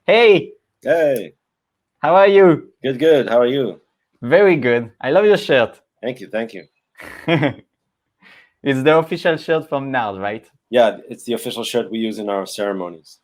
Hey, Hey, how are you? good, good. How are you? Very good. I love your shirt. Thank you, thank you. It's the official shirt from NARD, right? Yeah, it's the official shirt we use in our ceremonies.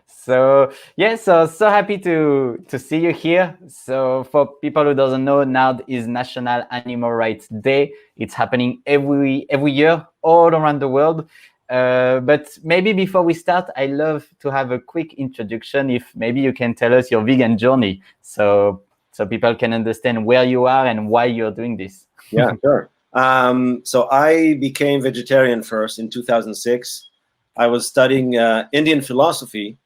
So yeah, so happy to see you here. So for people who doesn't know, NARD is National Animal Rights Day. It's happening every year all around the world. But maybe before we start, I love to have a quick introduction. If maybe you can tell us your vegan journey, so people can understand where you are and why you're doing this. Yeah, sure. So I became vegetarian first in 2006. I was studying Indian philosophy,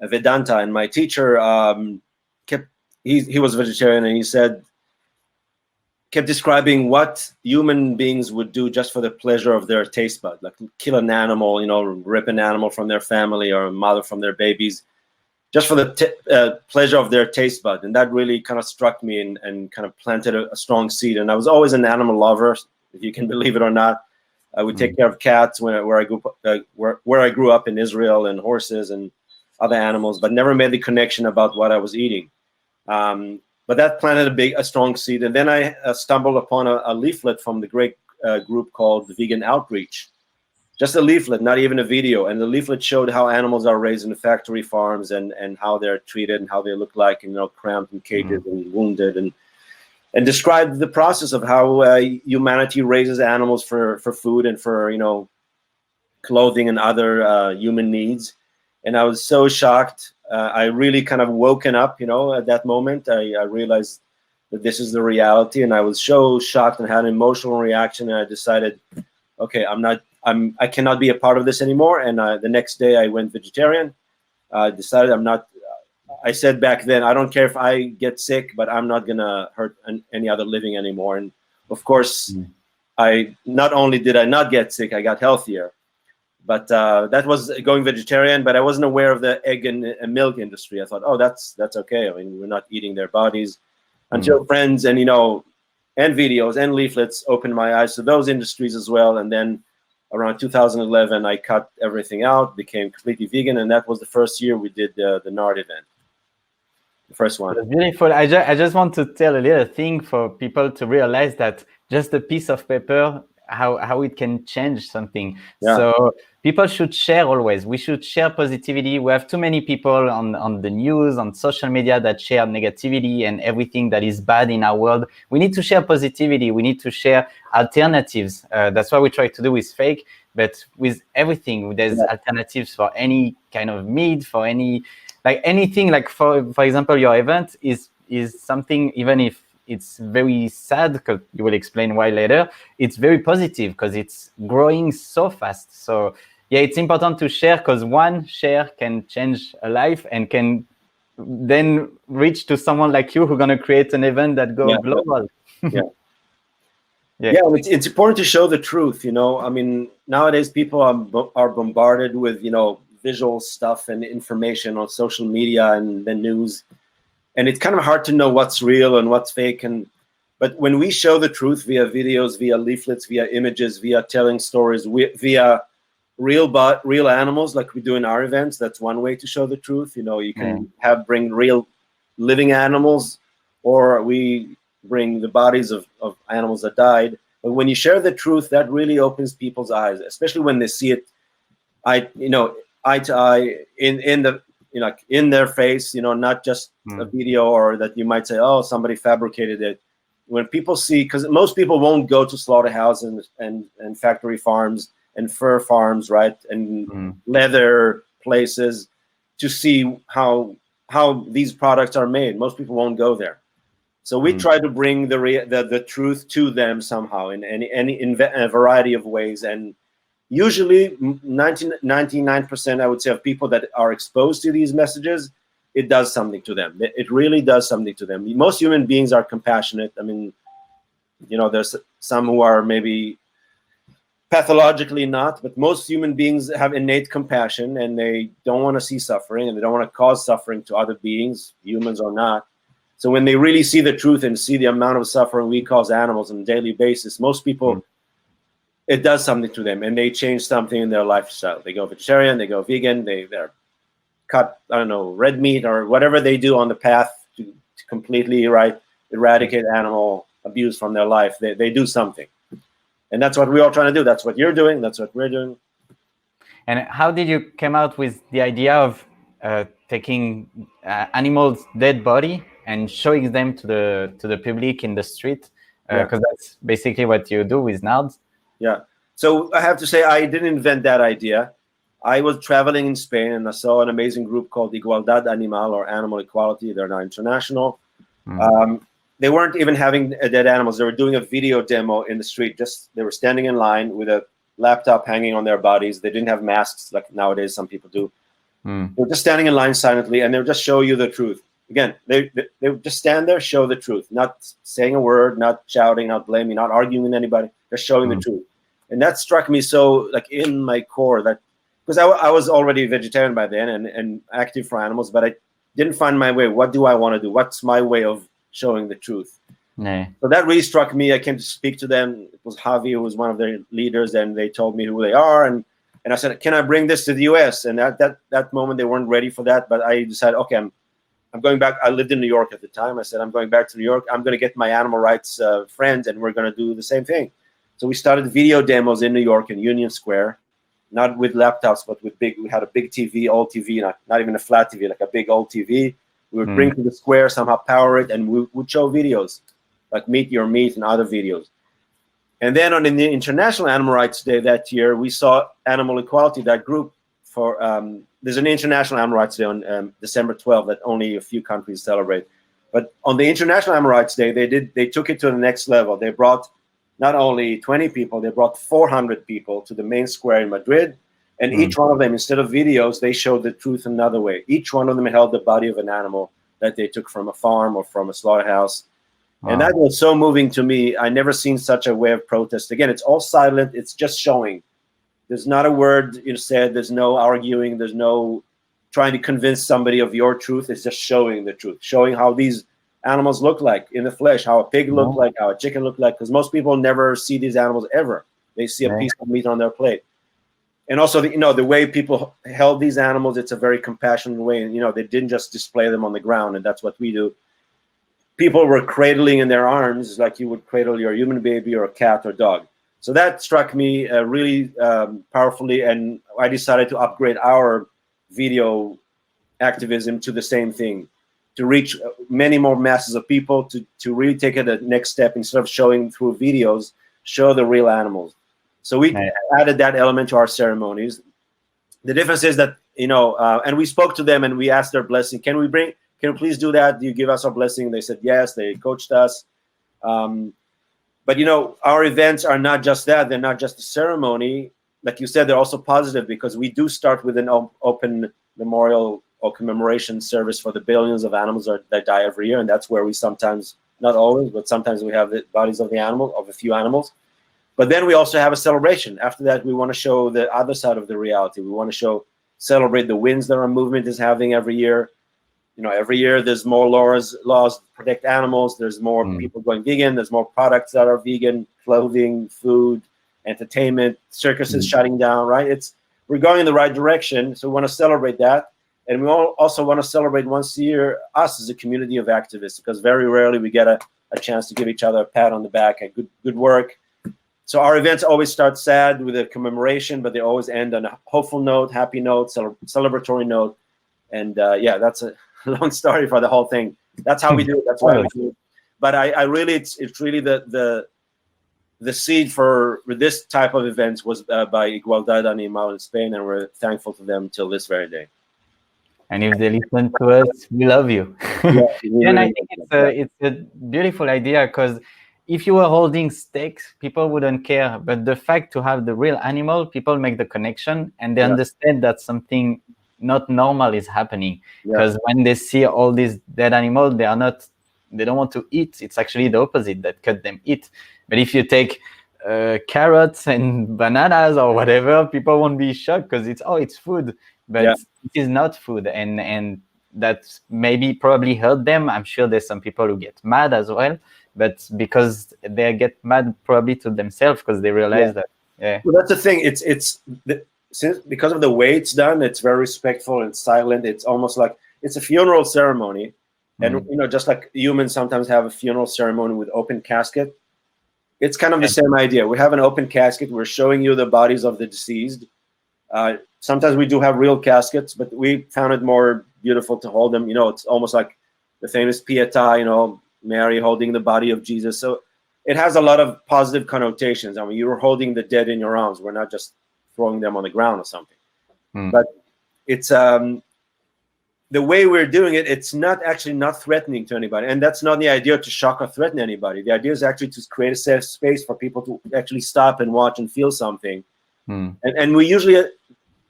Vedanta, and my teacher kept he was vegetarian, and he kept describing what human beings would do just for the pleasure of their taste bud, like kill an animal, rip an animal from their family or a mother from their babies, just for the pleasure of their taste bud. And that really kind of struck me and kind of planted a strong seed. And I was always an animal lover, if you can believe it or not. I would take care of cats where I grew up in Israel, and horses and other animals, but never made the connection about what I was eating. But that planted a strong seed. And then I stumbled upon a leaflet from the great group called the Vegan Outreach. Just a leaflet, not even a video. And the leaflet showed how animals are raised in the factory farms and how they're treated and how they look like, cramped in cages and wounded, and described the process of how humanity raises animals for food and for, clothing and other human needs. And I was so shocked. I really kind of woken up, at that moment. I realized that this is the reality, and I was so shocked and had an emotional reaction. And I decided, okay, I cannot be a part of this anymore. And the next day I went vegetarian. I decided I said back then, I don't care if I get sick, but I'm not gonna hurt any other living anymore. And of course, not only did I not get sick, I got healthier. But that was going vegetarian. But I wasn't aware of the egg and milk industry. I thought, oh, that's okay. I mean, we're not eating their bodies. Until friends and and videos and leaflets opened my eyes to those industries as well. And then around 2011, I cut everything out, became completely vegan, and that was the first year we did the NARD event, the first one. That's beautiful. I just want to tell a little thing for people to realize that just a piece of paper, how it can change something. Yeah. So people should share always. We should share positivity. We have too many people on the news, on social media that share negativity and everything that is bad in our world. We need to share positivity. We need to share alternatives. That's what we try to do with F.A.K.E. But with everything, there's alternatives for any kind of meat, for anything. Like for example, your event is something, even if it's very sad, because you will explain why later, it's very positive because it's growing so fast. So yeah, it's important to share, because one share can change a life and can then reach to someone like you who's going to create an event that goes global. Yeah, it's important to show the truth. I mean, nowadays people are bombarded with visual stuff and information on social media and the news, and it's kind of hard to know what's real and what's fake. But when we show the truth via videos, via leaflets, via images, via telling stories, via real animals, like we do in our events, that's one way to show the truth. You can bring real living animals, or we bring the bodies of animals that died. But when you share the truth, that really opens people's eyes, especially when they see it eye to eye in their face, not just a video, or that you might say, oh, somebody fabricated it. When people see, because most people won't go to slaughterhouses and factory farms and fur farms, right, and leather places to see how these products are made. Most people won't go there. So we try to bring the truth to them somehow in a variety of ways. And usually 99%, I would say, of people that are exposed to these messages, it does something to them. It really does something to them. Most human beings are compassionate. I mean, there's some who are maybe pathologically not, but most human beings have innate compassion, and they don't want to see suffering, and they don't want to cause suffering to other beings, humans or not. So when they really see the truth and see the amount of suffering we cause animals on a daily basis, most people, it does something to them, and they change something in their lifestyle. They go vegetarian, they go vegan, they're cut, I don't know, red meat or whatever they do on the path to completely eradicate animal abuse from their life. They do something. And that's what we're all trying to do. That's what you're doing. That's what we're doing. And how did you come out with the idea of taking animals' dead body and showing them to the public in the street? Because that's basically what you do with NARD. Yeah. So I have to say, I didn't invent that idea. I was traveling in Spain and I saw an amazing group called Igualdad Animal, or Animal Equality. They're now international. They weren't even having dead animals. They were doing a video demo in the street. They were standing in line with a laptop hanging on their bodies. They didn't have masks like nowadays some people do. They were just standing in line silently, and they would just show you the truth. Again, they would just stand there, show the truth, not saying a word, not shouting, not blaming, not arguing with anybody, just showing the truth. And that struck me so, like, in my core, that because I was already vegetarian by then and active for animals, but I didn't find my way. What do I want to do? What's my way of showing the truth? So that really struck me. I came to speak to them. It was Javi, who was one of their leaders, and they told me who they are. And I said, can I bring this to the US? And at that moment, they weren't ready for that. But I decided, okay, I'm going back. I lived in New York at the time. I said, I'm going back to New York. I'm going to get my animal rights friends, and we're going to do the same thing. So we started video demos in New York in Union Square, not with laptops, but with we had a big TV, old TV, not even a flat TV, like a big old TV. We would bring to the square, somehow power it, and we would show videos, like Meet Your Meat and other videos. And then on the International Animal Rights Day that year, we saw Animal Equality, that group, for there's an International Animal Rights Day on December 12th that only a few countries celebrate. But on the International Animal Rights Day, they took it to the next level. They brought not only 20 people, they brought 400 people to the main square in Madrid. And each one of them, instead of videos, they showed the truth another way. Each one of them held the body of an animal that they took from a farm or from a slaughterhouse. And that was so moving to me. I never seen such a way of protest. Again, it's all silent. It's just showing. There's not a word said. There's no arguing. There's no trying to convince somebody of your truth. It's just showing the truth, showing how these animals look like in the flesh, how a pig looked like, how a chicken looked like, because most people never see these animals ever. They see a piece of meat on their plate. And also, the way people held these animals, it's a very compassionate way. And, they didn't just display them on the ground, and that's what we do. People were cradling in their arms like you would cradle your human baby or a cat or dog. So that struck me really powerfully, and I decided to upgrade our video activism to the same thing, to reach many more masses of people, to really take it a next step. Instead of showing through videos, show the real animals. So we added that element to our ceremonies. The difference is that, and we spoke to them and we asked their blessing. Can we please do that? Do you give us our blessing? They said yes. They coached us. But, our events are not just that. They're not just a ceremony. Like you said, they're also positive, because we do start with an open memorial or commemoration service for the billions of animals that die every year. And that's where we sometimes, not always, but sometimes we have the bodies of a few animals. But then we also have a celebration. After that, we want to show the other side of the reality. We want to celebrate the wins that our movement is having every year. Every year there's more laws to protect animals. There's more people going vegan. There's more products that are vegan, clothing, food, entertainment, circuses shutting down, right? We're going in the right direction. So we want to celebrate that. And we also want to celebrate once a year us as a community of activists, because very rarely we get a chance to give each other a pat on the back and good work. So our events always start sad with a commemoration, but they always end on a hopeful note, happy note, celebratory note. And that's a long story for the whole thing. That's how we do it. That's why we do it. But I really, it's really the seed for this type of events was by Igualdad Animal in Spain, and we're thankful to them till this very day. And if they listen to us, we love you. And I think it's a beautiful idea, because if you were holding steaks, people wouldn't care. But the fact to have the real animal, people make the connection, and they understand that something not normal is happening. Because when they see all these dead animals, they don't want to eat. It's actually the opposite that cut them eat. But if you take carrots and bananas or whatever, people won't be shocked, because it's food. But it is not food, and that probably hurt them. I'm sure there's some people who get mad as well, but because they get mad probably to themselves, because they realize that. Well, that's the thing. because of the way it's done, it's very respectful and silent. It's almost like it's a funeral ceremony. And just like humans sometimes have a funeral ceremony with open casket, it's kind of the same idea. We have an open casket. We're showing you the bodies of the deceased. Sometimes we do have real caskets, but we found it more beautiful to hold them. It's almost like the famous Pietà, Mary holding the body of Jesus. So it has a lot of positive connotations. I mean, you're holding the dead in your arms. We're not just throwing them on the ground or something. But it's the way we're doing it, it's not threatening to anybody. And that's not the idea to shock or threaten anybody. The idea is actually to create a safe space for people to actually stop and watch and feel something. And we usually,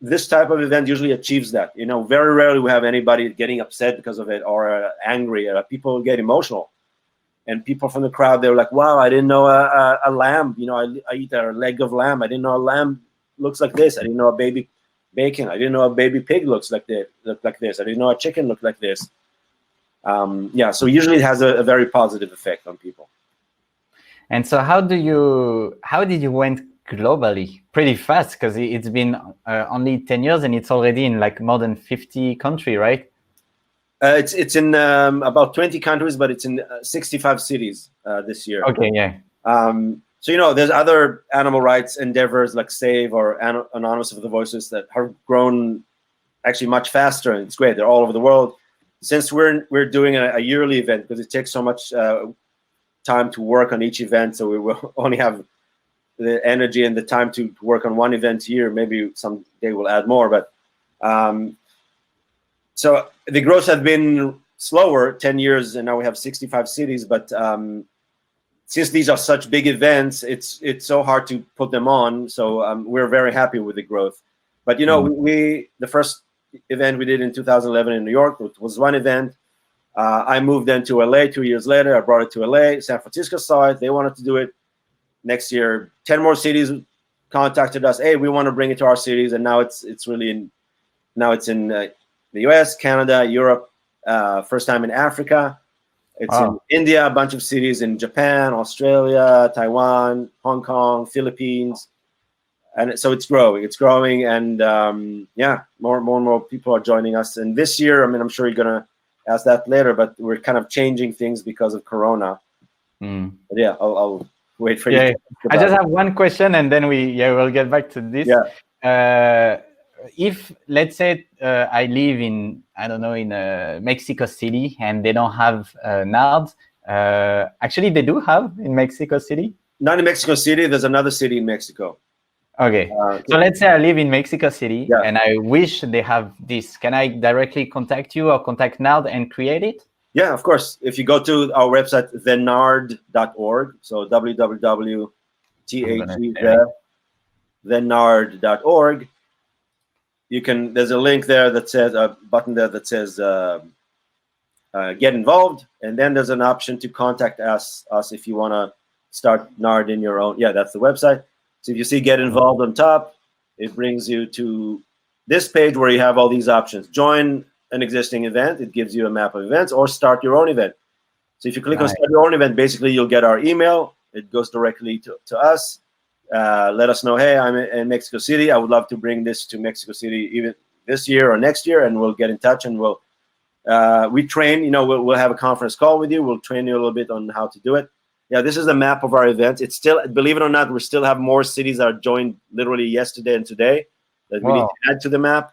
this type of event usually achieves that. Very rarely we have anybody getting upset because of it or angry. People get emotional. And people from the crowd, they're like, wow, I didn't know a lamb. I eat a leg of lamb. I didn't know a lamb looks like this. I didn't know a baby bacon. I didn't know a baby pig looks like this. I didn't know a chicken looked like this. So usually it has a very positive effect on people. And so how did you went globally pretty fast? Because it's been only 10 years and it's already in like more than 50 countries, right? It's in about 20 countries, but it's in 65 cities this year. Okay, yeah. So, there's other animal rights endeavors like SAVE or Anonymous with the Voices that have grown actually much faster, and it's great. They're all over the world. Since we're doing a yearly event, because it takes so much time to work on each event, so we will only have the energy and the time to work on one event a year. Maybe someday we'll add more, but so the growth has been slower, 10 years, and now we have 65 cities, but since these are such big events, it's so hard to put them on. So we're very happy with the growth. But we the first event we did in 2011 in New York, it was one event. I moved then to LA 2 years later. I brought it to LA. San Francisco saw it. They wanted to do it. Next year, 10 more cities contacted us. Hey, we want to bring it to our cities. And now it's in the US, Canada, Europe. First time in Africa. It's in India, a bunch of cities in Japan, Australia, Taiwan, Hong Kong, Philippines. And so it's growing. And more and more people are joining us. And this year, I'm sure you're going to ask that later, but we're kind of changing things because of Corona. But yeah, I'll wait for you. I just have one question and then we'll get back to this. If, let's say, I live in, in Mexico City and they don't have NARD, actually they do have in Mexico City? Not in Mexico City, there's another city in Mexico. Okay, so let's say I live in Mexico City and I wish they have this. Can I directly contact you or contact NARD and create it? Yeah, of course. If you go to our website, thenard.org, so www.thenard.org, there's a link there that says, a button there that says get involved, and then there's an option to contact us if you want to start NARD in your own. Yeah, that's the website. So if you see get involved on top, it brings you to this page where you have all these options. Join an existing event, it gives you a map of events, or start your own event. So if you click on start your own event, basically you'll get our email. It goes directly to us. Let us know, hey, I'm in Mexico City. I would love to bring this to Mexico City even this year or next year, and we'll get in touch and we train. We'll have a conference call with you. We'll train you a little bit on how to do it. Yeah, this is the map of our events. It's still, believe it or not, we still have more cities that are joined literally yesterday and today that we need to add to the map.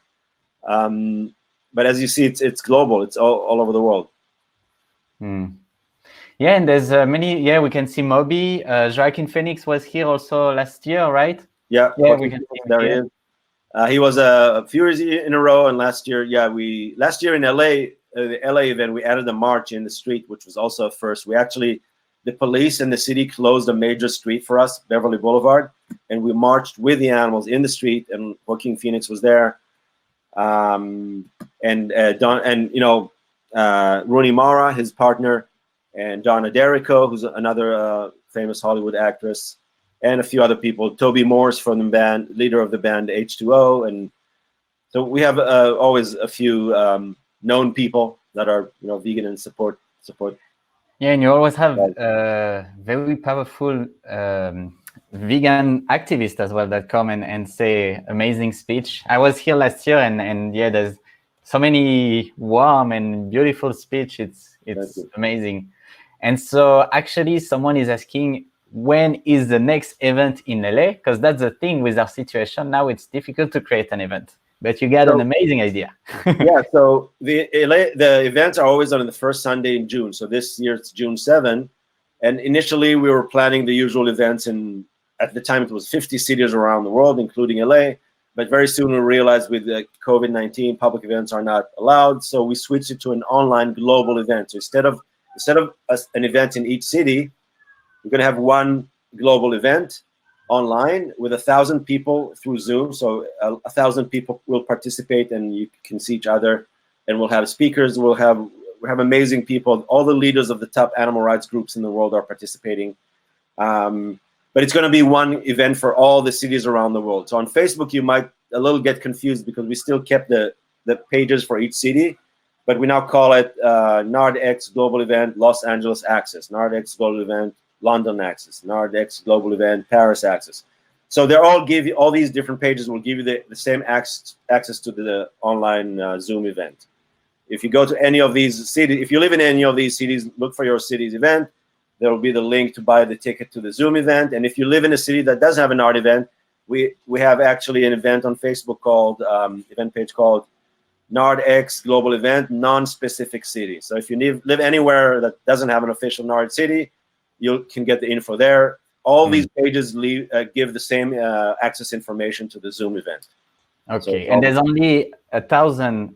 But as you see, it's global. It's all over the world. Yeah, and there's many. Yeah, we can see Moby. Joaquin Phoenix was here also last year, right? Yeah, we can see there he is. He was a few years in a row, and last year in LA, the LA event, we added a march in the street, which was also a first. The police in the city closed a major street for us, Beverly Boulevard, and we marched with the animals in the street, and Joaquin Phoenix was there. Rooney Mara, his partner, and Donna Derrico, who's another famous Hollywood actress, and a few other people. Toby Morse from the band, leader of the band H2O, and so we have always a few known people that are vegan and support. Yeah, and you always have very powerful vegan activists as well that come and say amazing speech. I was here last year, and yeah, there's so many warm and beautiful speech. It's amazing. And so actually, someone is asking, when is the next event in LA? Because that's the thing with our situation now. It's difficult to create an event, but you got an amazing idea. Yeah, so the events are always on the first Sunday in June. So this year it's June 7. And initially we were planning the usual events at the time it was 50 cities around the world, including LA. But very soon we realized with the COVID-19, public events are not allowed. So we switched it to an online global event. So instead of an event in each city, we're going to have one global event online with 1,000 people through Zoom. So 1,000 people will participate, and you can see each other. And we'll have speakers. We have amazing people. All the leaders of the top animal rights groups in the world are participating. But it's going to be one event for all the cities around the world. So on Facebook, you might a little get confused because we still kept the pages for each city, but we now call it NARD Global Event Los Angeles Access, NARD Global Event London Access, NARD Global Event Paris Access. So they're all all these different pages will give you the same access to the online Zoom event. If you go to any of these cities, if you live in any of these cities, look for your city's event. There will be the link to buy the ticket to the Zoom event. And if you live in a city that doesn't have an art event, we have actually an event on Facebook called event page called NARD Global Event Non-Specific City. So if you live anywhere that doesn't have an official NARD city, you can get the info there. All these pages give the same access information to the Zoom event. Okay, so, and there's only 1,000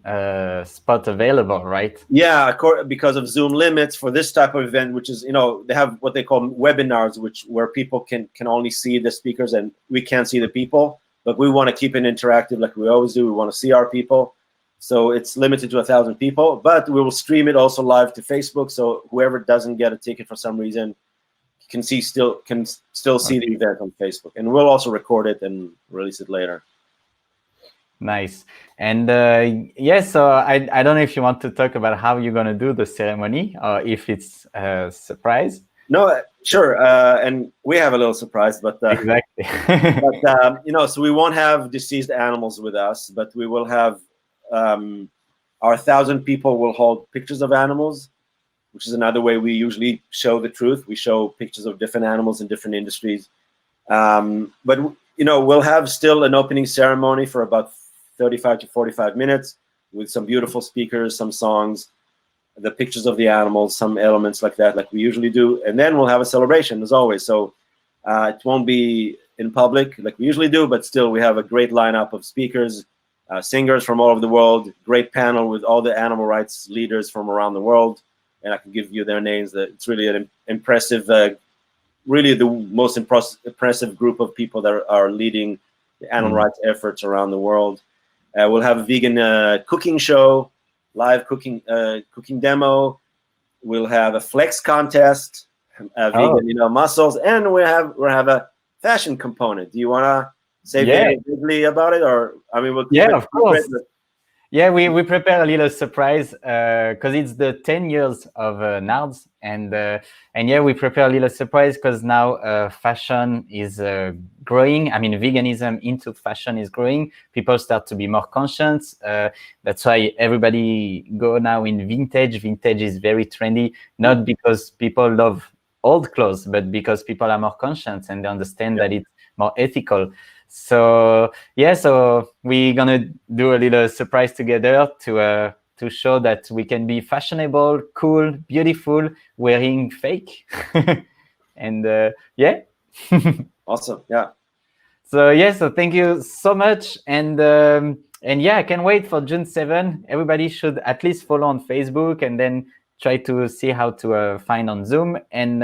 spots available, right? Yeah, because of Zoom limits for this type of event, which is, they have what they call webinars, where people can only see the speakers and we can't see the people. But we want to keep it interactive like we always do. We want to see our people. So it's limited to 1,000 people, but we will stream it also live to Facebook. So whoever doesn't get a ticket for some reason can still see the event on Facebook. And we'll also record it and release it later. Nice. And so I don't know if you want to talk about how you're going to do the ceremony or if it's a surprise. No, sure. And we have a little surprise, but exactly. So we won't have deceased animals with us, but we will have our 1,000 people will hold pictures of animals, which is another way we usually show the truth. We show pictures of different animals in different industries. But we'll have still an opening ceremony for about 35 to 45 minutes with some beautiful speakers, some songs, the pictures of the animals, some elements like that, like we usually do. And then we'll have a celebration as always. So it won't be in public like we usually do, but still we have a great lineup of speakers, singers from all over the world, great panel with all the animal rights leaders from around the world. And I can give you their names. It's really an impressive, really the most impressive group of people that are leading the animal rights efforts around the world. We'll have a vegan cooking show, live cooking demo. We'll have a flex contest, vegan muscles, and we'll have a fashion component. Do you want to say vaguely about it, or I mean, of course. Yeah, we prepare a little surprise because it's the 10 years of NARDs, and we prepare a little surprise because now fashion is growing. I mean, veganism into fashion is growing. People start to be more conscious. That's why everybody go now in vintage. Vintage is very trendy, not because people love old clothes, but because people are more conscious and they understand that it's more ethical. So we're gonna do a little surprise together to show that we can be fashionable, cool, beautiful, wearing fake, and awesome, yeah. So thank you so much, and I can't wait for June 7. Everybody should at least follow on Facebook and then try to see how to find on Zoom and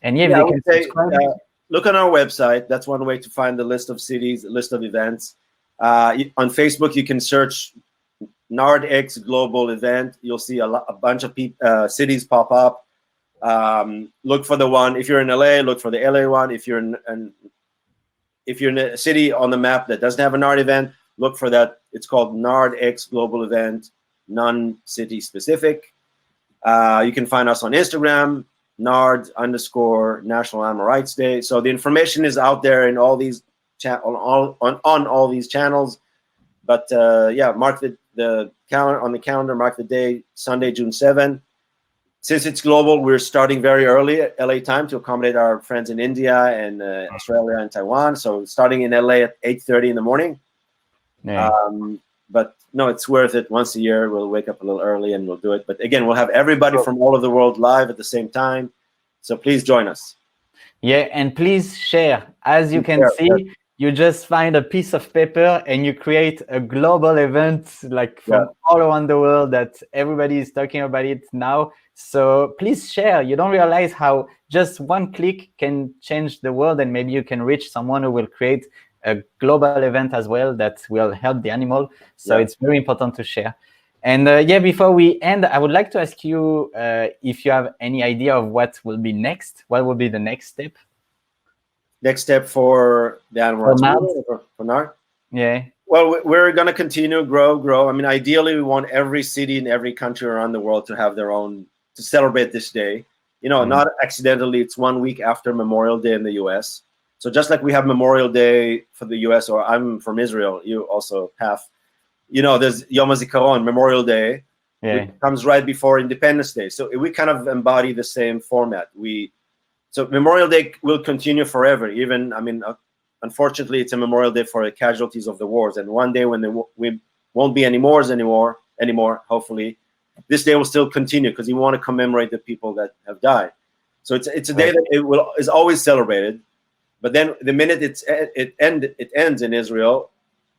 if they can subscribe. Look on our website. That's one way to find the list of cities, list of events. On Facebook, you can search NARD Global Event. You'll see a bunch of cities pop up. Look for the one. If you're in LA, look for the LA one. If you're in a city on the map that doesn't have a NARD event, look for that. It's called NARD Global Event, non-city specific. You can find us on Instagram. NARD _ National Animal Rights Day. So the information is out there in all these on all these channels. But yeah, mark the calendar on the calendar. Mark the day, Sunday, June 7. Since it's global, we're starting very early at LA time to accommodate our friends in India and Australia and Taiwan. So starting in LA at 8:30 in the morning. Yeah. But no, it's worth it. Once a year, we'll wake up a little early and we'll do it. But again, we'll have everybody from all over the world live at the same time. So please join us. Yeah, and please share. As you can see, you just find a piece of paper and you create a global event like from all around the world that everybody is talking about it now. So please share. You don't realize how just one click can change the world, and maybe you can reach someone who will create a global event as well that will help the animal. So it's very important to share. And yeah, before we end, I would like to ask you if you have any idea of what will be next. What will be the next step? Next step for the animal rights movement, for NARD? Yeah. Well, we're going to continue, grow. I mean, ideally, we want every city in every country around the world to have their own, to celebrate this day. You know, not accidentally, it's 1 week after Memorial Day in the US. So just like we have Memorial Day for the US, or I'm from Israel, you also have, you know, there's Yom HaZikaron, Memorial Day, which comes right before Independence Day. So we kind of embody the same format. So Memorial Day will continue forever. Even, I mean, unfortunately, it's a Memorial Day for the casualties of the wars. And one day when we won't be any wars anymore, hopefully, this day will still continue because we want to commemorate the people that have died. So it's a day that is always celebrated. But then the minute it ends in Israel,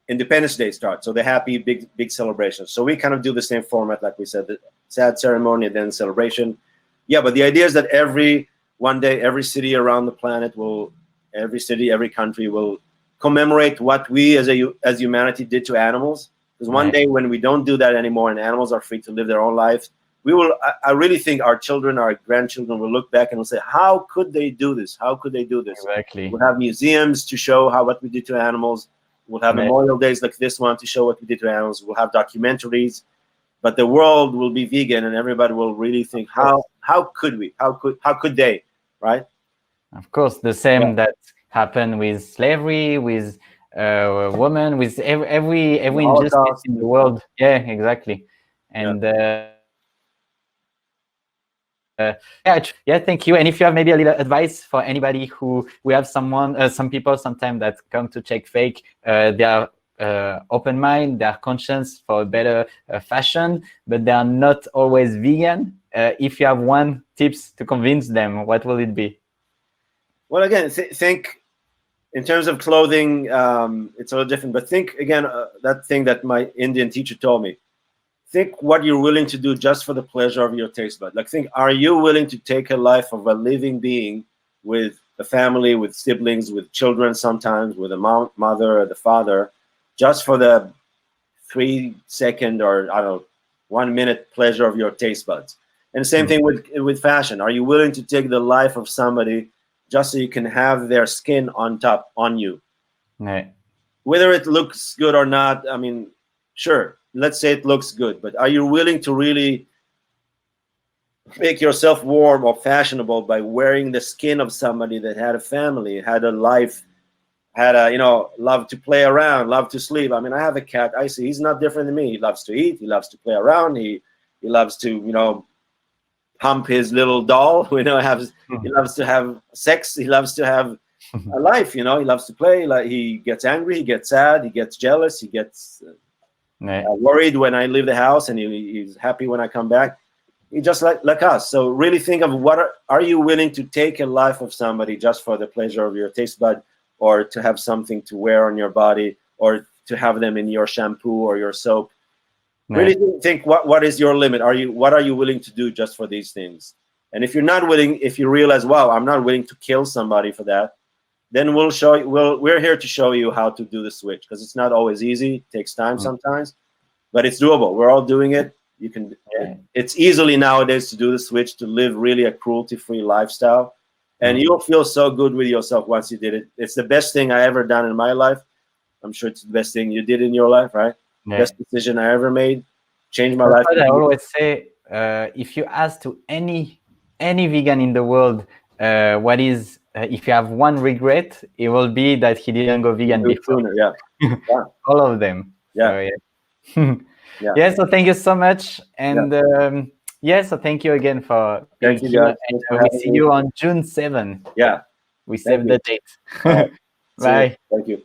Independence Day starts. So the happy big celebration. So we kind of do the same format, like we said, the sad ceremony and then celebration. Yeah, but the idea is that one day every city around the planet every city, every country will commemorate what we as humanity did to animals. Because one day when we don't do that anymore and animals are free to live their own lives, I really think our children, our grandchildren will look back and will say, how could they do this? How could they do this? Exactly. We'll have museums to show what we did to animals. We'll have memorial days like this one to show what we did to animals. We'll have documentaries, but the world will be vegan and everybody will really think, how could we? How could they? Right? Of course, the same that happened with slavery, with women, with every injustice in the world. Yeah, exactly. And thank you. And if you have maybe a little advice for anybody we have some people sometimes that come to check F.A.K.E, they are open mind, they are conscious for a better fashion, but they are not always vegan. If you have one tips to convince them, what will it be? Well, again, think in terms of clothing, it's a little different. But think again, that thing that my Indian teacher told me. Think what you're willing to do just for the pleasure of your taste bud. Like, think, are you willing to take a life of a living being with a family, with siblings, with children, sometimes with a mother or the father, just for the 3-second or 1 minute pleasure of your taste buds? And the same thing with fashion. Are you willing to take the life of somebody just so you can have their skin on you? Whether it looks good or not, I mean, sure, let's say it looks good, but are you willing to really make yourself warm or fashionable by wearing the skin of somebody that had a family, had a life, had love to play around, love to sleep? I mean, I have a cat. I see he's not different than me. He loves to eat. He loves to play around. He loves to, pump his little doll. He loves to have sex. He loves to have a life. He loves to play. Like, he gets angry. He gets sad. He gets jealous. He gets worried when I leave the house, and he's happy when I come back. He's just like us. So really think of are you willing to take a life of somebody just for the pleasure of your taste bud, or to have something to wear on your body, or to have them in your shampoo or your soap? Really think what is your limit? What are you willing to do just for these things? And if you're not willing, if you realize, wow, I'm not willing to kill somebody for that, then we'll show you. We're here to show you how to do the switch, because it's not always easy. It takes time sometimes, but it's doable. We're all doing it. You can. It's easily nowadays to do the switch, to live really a cruelty-free lifestyle, and you'll feel so good with yourself once you did it. It's the best thing I ever done in my life. I'm sure it's the best thing you did in your life, right? Best decision I ever made. Changed my life. I always say, if you ask to any any vegan in the world, what is if you have one regret, it will be that he didn't go vegan before. Sooner, yeah. Yeah. All of them. Yeah. So, yeah. Yeah. Yeah. So thank you so much, and so thank you again for being Thank you, here. guys. And Thanks for we having see me. you on June 7th. Yeah. We Thank save you. the date. All right. See you. Bye. Thank you.